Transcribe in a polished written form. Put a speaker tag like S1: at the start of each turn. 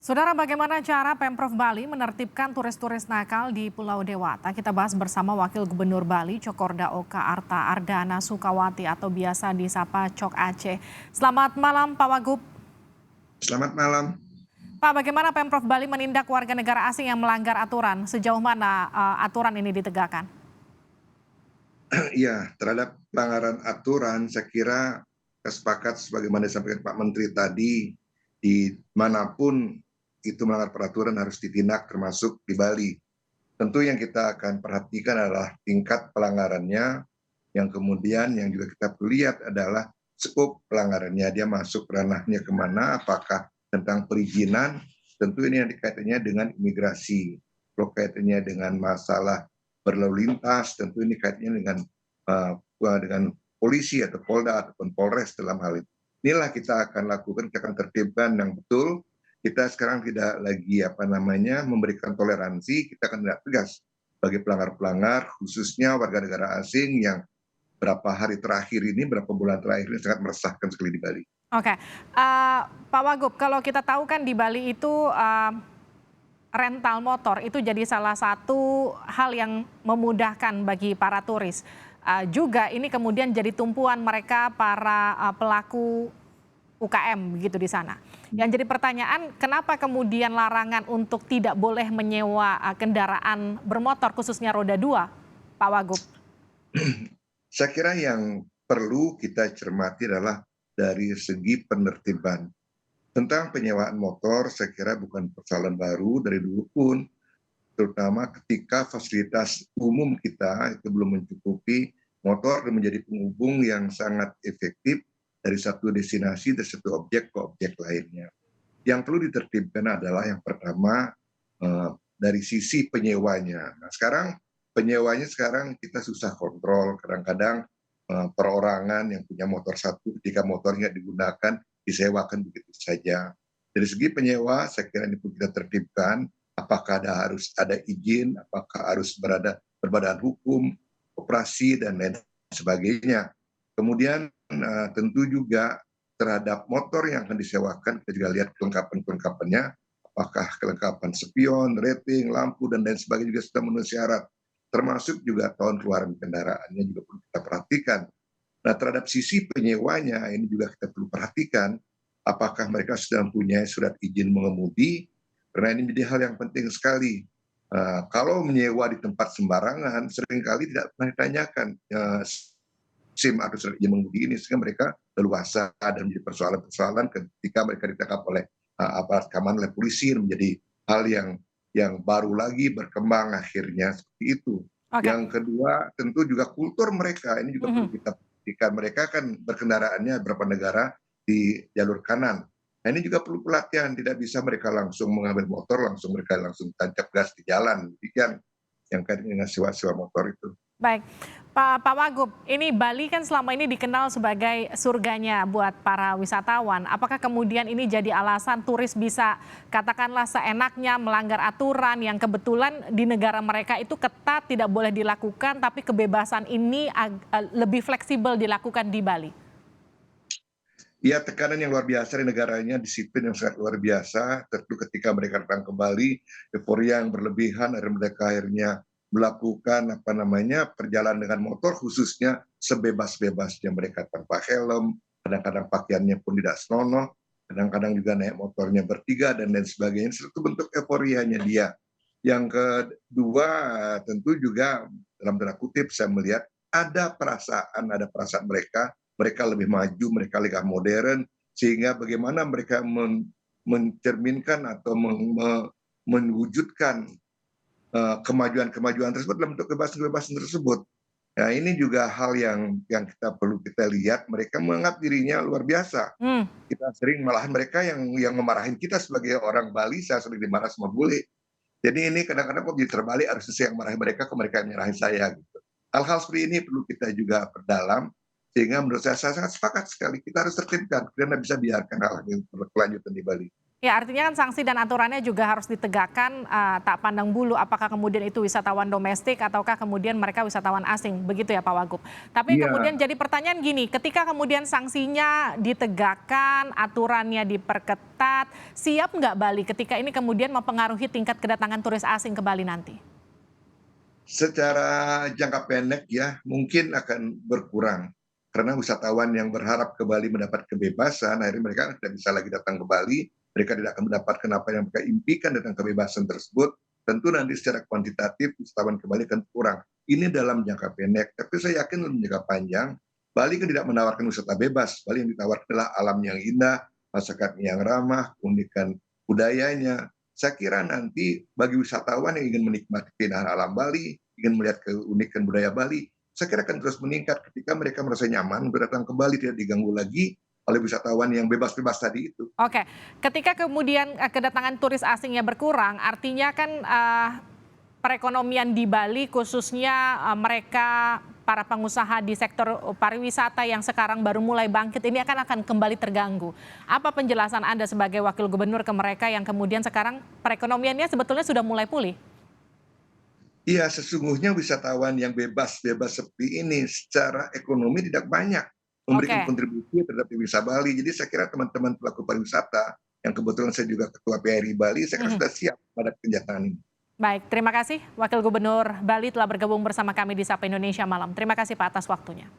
S1: Saudara, bagaimana cara Pemprov Bali menertibkan turis-turis nakal di Pulau Dewata? Kita bahas bersama Wakil Gubernur Bali, Cokorda Oka Arta Ardana Sukawati atau biasa disapa Cok Aceh. Selamat malam, Pak Wagub.
S2: Selamat malam.
S1: Pak, bagaimana Pemprov Bali menindak warga negara asing yang melanggar aturan? Sejauh mana aturan ini ditegakkan?
S2: Iya, terhadap pelanggaran aturan saya kira sepakat sebagaimana disampaikan Pak Menteri tadi, di manapun itu melanggar peraturan harus ditindak termasuk di Bali. Tentu yang kita akan perhatikan adalah tingkat pelanggarannya, yang kemudian yang juga kita perlu lihat adalah skop pelanggarannya, dia masuk ranahnya kemana, apakah tentang perizinan, tentu ini yang dikaitannya dengan imigrasi. Kalau kaitannya dengan masalah berlalu lintas, tentu ini kaitannya dengan polisi atau Polda ataupun Polres dalam hal ini. Inilah kita akan lakukan, kita akan tertibkan yang betul. Kita sekarang tidak lagi memberikan toleransi, kita akan tidak tegas bagi pelanggar-pelanggar, khususnya warga negara asing yang berapa hari terakhir ini, berapa bulan terakhir ini sangat meresahkan sekali di Bali.
S1: Oke, Pak Wagub, kalau kita tahu kan di Bali itu rental motor itu jadi salah satu hal yang memudahkan bagi para turis. Juga ini kemudian jadi tumpuan mereka para pelaku UKM begitu di sana. Yang jadi pertanyaan, kenapa kemudian larangan untuk tidak boleh menyewa kendaraan bermotor khususnya roda 2, Pak Wagub?
S2: Saya kira yang perlu kita cermati adalah dari segi penertiban. Tentang penyewaan motor, saya kira bukan persoalan baru dari dulu pun, terutama ketika fasilitas umum kita itu belum mencukupi, motor menjadi penghubung yang sangat efektif dari satu destinasi dari satu objek ke objek lainnya. Yang perlu ditertibkan adalah yang pertama dari sisi penyewanya. Nah, sekarang penyewanya sekarang kita susah kontrol, kadang-kadang perorangan yang punya motor satu ketika motornya digunakan disewakan begitu saja. Dari segi penyewa, saya kira ini perlu kita tertibkan, apakah harus ada izin, apakah harus berbadan hukum, operasi, dan lain sebagainya. Kemudian tentu juga terhadap motor yang akan disewakan, kita juga lihat kelengkapan-kelengkapannya, apakah kelengkapan spion, rating, lampu, dan lain sebagainya juga sudah memenuhi syarat. Termasuk juga tahun keluaran kendaraannya juga perlu kita perhatikan. Nah, terhadap sisi penyewanya ini juga kita perlu perhatikan, apakah mereka sudah mempunyai surat izin mengemudi, karena ini menjadi hal yang penting sekali. Kalau menyewa di tempat sembarangan, seringkali tidak pernah ditanyakan SIM atau surat izin mengemudi ini, sehingga mereka leluasa dan menjadi persoalan-persoalan ketika mereka ditangkap oleh aparat keamanan, oleh polisi, menjadi hal yang baru lagi berkembang akhirnya seperti itu.
S1: Oke.
S2: Yang kedua, tentu juga kultur mereka ini juga perlu kita perhatikan. Mereka kan berkendaraannya beberapa negara di jalur kanan. Nah, ini juga perlu pelatihan, tidak bisa mereka langsung mengambil motor, mereka langsung tancap gas di jalan. Demikian yang kaitannya dengan sewa-sewa motor itu.
S1: Baik, Pak Wagub, ini Bali kan selama ini dikenal sebagai surganya buat para wisatawan. Apakah kemudian ini jadi alasan turis bisa katakanlah seenaknya melanggar aturan yang kebetulan di negara mereka itu ketat tidak boleh dilakukan, tapi kebebasan ini lebih fleksibel dilakukan di Bali?
S2: Ya, tekanan yang luar biasa di negaranya, disiplin yang sangat luar biasa. Tentu ketika mereka datang ke Bali, euforia yang berlebihan, dan mereka akhirnya melakukan perjalanan dengan motor, khususnya sebebas-bebasnya mereka tanpa helm, kadang-kadang pakaiannya pun tidak senonoh, kadang-kadang juga naik motornya bertiga dan lain sebagainya. Itu bentuk euforianya dia. Yang kedua, tentu juga dalam tanda kutip saya melihat ada perasaan mereka lebih maju, mereka lebih modern, sehingga bagaimana mereka mencerminkan atau mewujudkan kemajuan-kemajuan tersebut dalam bentuk kebebasan-kebebasan tersebut. Nah, ini juga hal yang kita perlu kita lihat, mereka menganggap dirinya luar biasa.
S1: Hmm.
S2: Kita sering malahan mereka yang memarahin kita sebagai orang Bali, saya sering dimarah sama bule. Jadi ini kadang-kadang kok jadi terbalik, harusnya saya yang marahin mereka, ke mereka yang marahin saya gitu. Hal-hal seperti ini perlu kita juga perdalam, sehingga menurut saya sangat sepakat sekali kita harus tertibkan, karena bisa biarkan hal yang berkelanjutan di Bali.
S1: Ya, artinya kan sanksi dan aturannya juga harus ditegakkan, tak pandang bulu apakah kemudian itu wisatawan domestik ataukah kemudian mereka wisatawan asing, begitu ya Pak Wagub. Tapi kemudian
S2: Iya,
S1: jadi pertanyaan gini, ketika kemudian sanksinya ditegakkan, aturannya diperketat, siap nggak Bali ketika ini kemudian mempengaruhi tingkat kedatangan turis asing ke Bali nanti?
S2: secara jangka pendek ya mungkin akan berkurang karena wisatawan yang berharap ke Bali mendapat kebebasan akhirnya mereka tidak bisa lagi datang ke Bali, mereka tidak akan mendapatkan apa yang mereka impikan tentang kebebasan tersebut. Tentu nanti secara kuantitatif wisatawan ke Bali akan kurang. Ini dalam jangka pendek, tapi saya yakin dalam jangka panjang Bali kan tidak menawarkan wisata bebas. Bali yang ditawarkan adalah alam yang indah, masyarakatnya yang ramah, keunikan budayanya. Saya kira nanti bagi wisatawan yang ingin menikmati keindahan alam Bali, ingin melihat keunikan budaya Bali, saya kira akan terus meningkat ketika mereka merasa nyaman berdatang ke Bali, tidak diganggu lagi oleh wisatawan yang bebas-bebas tadi itu.
S1: Oke, ketika kemudian kedatangan turis asingnya berkurang, artinya kan perekonomian di Bali khususnya mereka para pengusaha di sektor pariwisata yang sekarang baru mulai bangkit ini akan kembali terganggu. Apa penjelasan Anda sebagai wakil gubernur ke mereka yang kemudian sekarang perekonomiannya sebetulnya sudah mulai pulih?
S2: Iya, sesungguhnya wisatawan yang bebas-bebas seperti ini secara ekonomi tidak banyak memberikan
S1: Oke,
S2: kontribusi terhadap wisata Bali. Jadi saya kira teman-teman pelaku pariwisata yang kebetulan saya juga ketua PRI Bali, saya kira
S1: mhm.
S2: sudah siap pada kegiatan ini.
S1: Baik, terima kasih Wakil Gubernur Bali telah bergabung bersama kami di Sapa Indonesia Malam. Terima kasih Pak atas waktunya.